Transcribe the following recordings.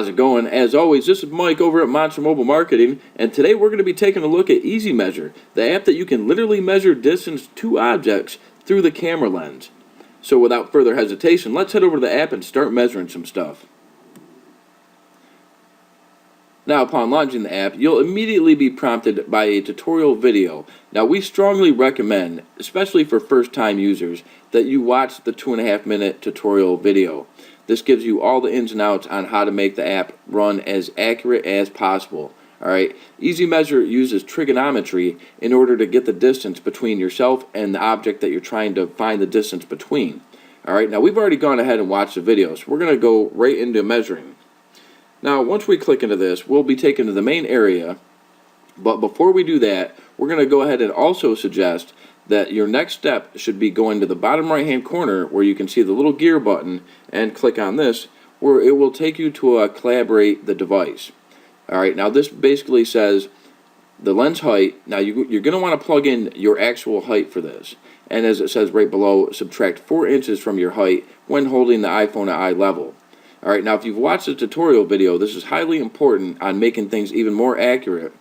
How's it going? As always, this is Mike over at Monster Mobile Marketing, and today we're going to be taking a look at EasyMeasure, the app that you can literally measure distance to objects through the camera lens. So without further hesitation, let's head over to the app and start measuring some stuff. Now, upon launching the app, you'll immediately be prompted by a tutorial video. Now, we strongly recommend, especially for first-time users, that you watch the 2.5-minute tutorial video. This gives you all the ins and outs on how to make the app run as accurate as possible. Alright, EasyMeasure uses trigonometry in order to get the distance between yourself and the object that you're trying to find the distance between. Alright, now we've already gone ahead and watched the video, so we're going to go right into measuring. Now, once we click into this, we'll be taken to the main area, but before we do that, we're going to go ahead and also suggest that your next step should be going to the bottom right hand corner where you can see the little gear button and click on this, where it will take you to collaborate the device. Alright, now this basically says the lens height. Now you're going to want to plug in your actual height for this, and as it says right below, subtract 4 inches from your height when holding the iPhone at eye level. Alright, now if you've watched the tutorial video, this is highly important on making things even more accurate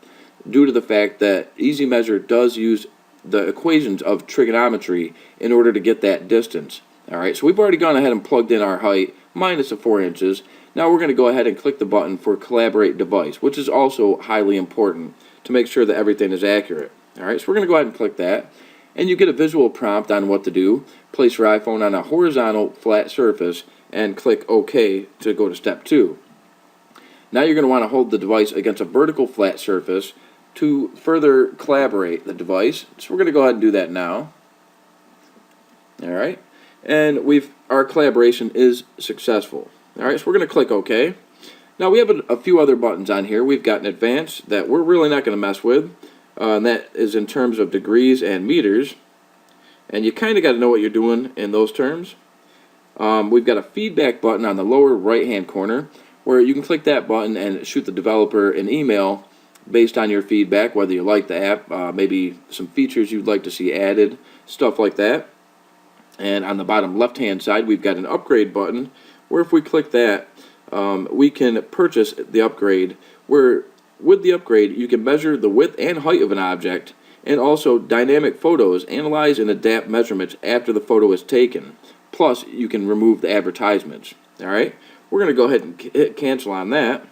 due to the fact that EasyMeasure does use the equations of trigonometry in order to get that distance. Alright, so we've already gone ahead and plugged in our height minus the 4 inches. Now we're going to go ahead and click the button for Collaborate Device, which is also highly important to make sure that everything is accurate. Alright, so we're going to go ahead and click that, and you get a visual prompt on what to do. Place your iPhone on a horizontal flat surface and click OK to go to step 2. Now you're going to want to hold the device against a vertical flat surface to further collaborate the device. So we're going to go ahead and do that now. Alright, and our collaboration is successful. Alright, so we're going to click OK. Now we have a few other buttons on here. We've got an advanced that we're really not going to mess with, and that is in terms of degrees and meters. And you kind of got to know what you're doing in those terms. We've got a feedback button on the lower right hand corner where you can click that button and shoot the developer an email based on your feedback, whether you like the app, maybe some features you'd like to see added, stuff like that. And on the bottom left hand side, we've got an upgrade button where if we click that, we can purchase the upgrade, where with the upgrade you can measure the width and height of an object, and also dynamic photos, analyze and adapt measurements after the photo is taken. Plus, you can remove the advertisements. Alright, we're going to go ahead and hit cancel on that.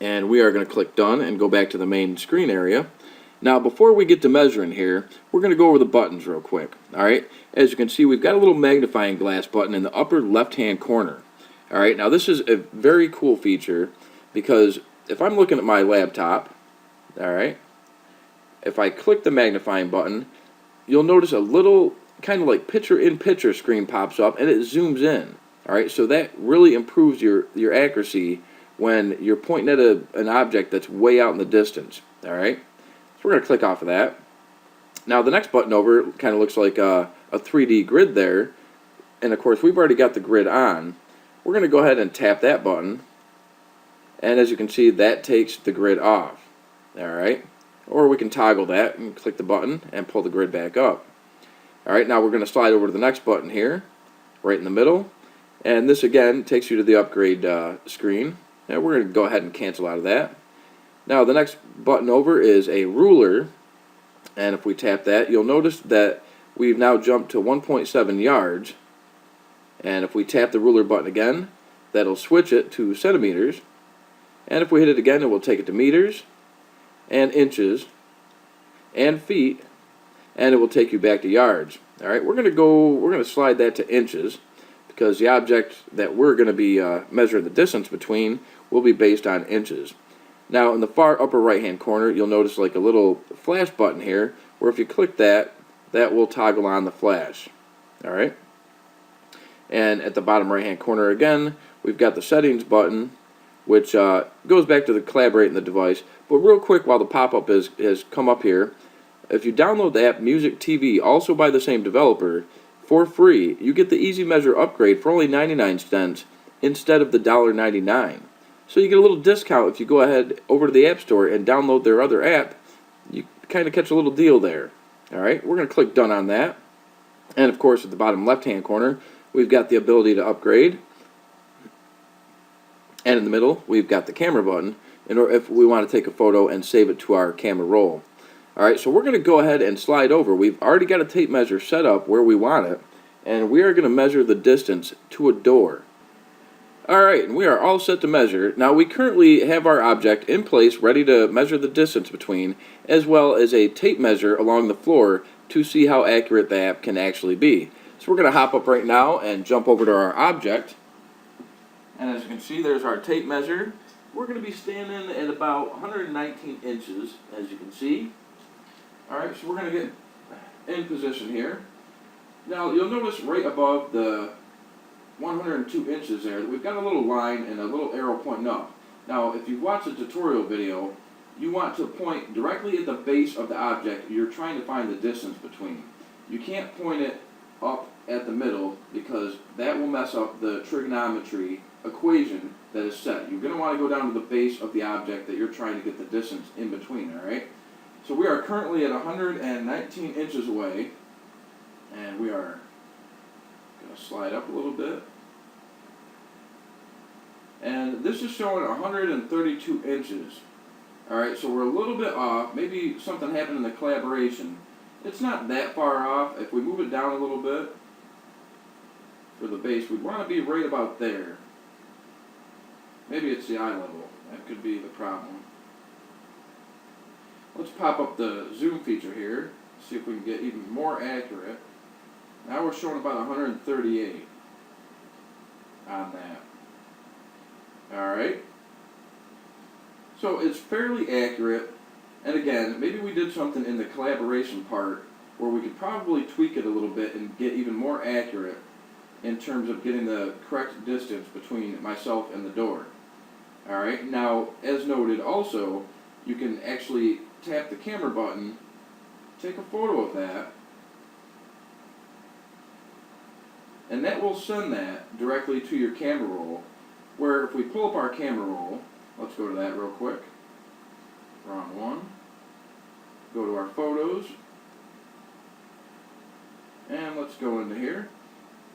And we are going to click done and go back to the main screen area. Now, before we get to measuring here, we're going to go over the buttons real quick. Alright, as you can see, we've got a little magnifying glass button in the upper left-hand corner. Alright, now this is a very cool feature because if I'm looking at my laptop, alright, if I click the magnifying button, you'll notice a little kind of like picture-in-picture screen pops up and it zooms in. Alright, so that really improves your accuracy when you're pointing at an object that's way out in the distance. Alright, so we're going to click off of that. Now the next button over kind of looks like a 3D grid there, and of course we've already got the grid on. We're going to go ahead and tap that button, and as you can see, that takes the grid off. Alright, or we can toggle that and click the button and pull the grid back up. Alright, now we're going to slide over to the next button here, right in the middle, and this again takes you to the upgrade screen. And we're going to go ahead and cancel out of that. Now the next button over is a ruler, and if we tap that, you'll notice that we've now jumped to 1.7 yards, and if we tap the ruler button again, that'll switch it to centimeters, and if we hit it again, it will take it to meters and inches and feet, and it will take you back to yards. Alright, we're going to slide that to inches because the object that we're going to be measuring the distance between will be based on inches. Now in the far upper right hand corner, you'll notice like a little flash button here where if you click that, that will toggle on the flash. Alright, and at the bottom right hand corner again, we've got the settings button, which goes back to the collaborating the device. But real quick, while the pop-up has come up here, if you download the app Music TV, also by the same developer, for free, you get the EasyMeasure upgrade for only 99 cents instead of the $1.99. So you get a little discount if you go ahead over to the App Store and download their other app. You kind of catch a little deal there. Alright, we're going to click done on that. And of course at the bottom left hand corner we've got the ability to upgrade. And in the middle, we've got the camera button, if we want to take a photo and save it to our camera roll. Alright, so we're going to go ahead and slide over. We've already got a tape measure set up where we want it, and we are going to measure the distance to a door. Alright, and we are all set to measure. Now we currently have our object in place ready to measure the distance between, as well as a tape measure along the floor to see how accurate the app can actually be. So we're going to hop up right now and jump over to our object. And as you can see, there's our tape measure. We're going to be standing at about 119 inches, as you can see. Alright, so we're going to get in position here. Now, you'll notice right above the 102 inches there, we've got a little line and a little arrow pointing up. Now, if you've watched a tutorial video, you want to point directly at the base of the object you're trying to find the distance between. You can't point it up at the middle because that will mess up the trigonometry equation that is set. You're going to want to go down to the base of the object that you're trying to get the distance in between, alright? So we are currently at 119 inches away, and we are going to slide up a little bit. And this is showing 132 inches. Alright, so we're a little bit off. Maybe something happened in the collaboration. It's not that far off. If we move it down a little bit for the base, we'd want to be right about there. Maybe it's the eye level. That could be the problem. Let's pop up the zoom feature here, see if we can get even more accurate. Now we're showing about 138 on that. Alright. So it's fairly accurate, and again, maybe we did something in the collaboration part where we could probably tweak it a little bit and get even more accurate in terms of getting the correct distance between myself and the door. Alright, now as noted also, you can actually tap the camera button, take a photo of that, and that will send that directly to your camera roll, where if we pull up our camera roll, let's go to that real quick, wrong one, go to our photos, and let's go into here.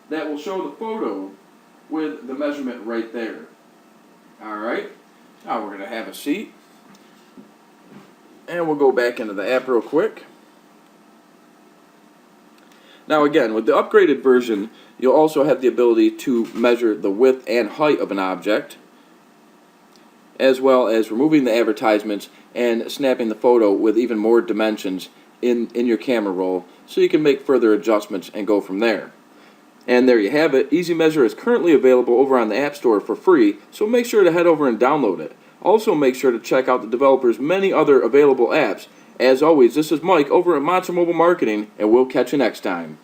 That will show the photo with the measurement right there. Alright, now we're going to have a seat. And we'll go back into the app real quick. Now again, with the upgraded version, you'll also have the ability to measure the width and height of an object, as well as removing the advertisements and snapping the photo with even more dimensions in your camera roll, so you can make further adjustments and go from there. And there you have it. EasyMeasure is currently available over on the App Store for free, so make sure to head over and download it. Also make sure to check out the developer's many other available apps. As always, this is Mike over at Mantra Mobile Marketing, and we'll catch you next time.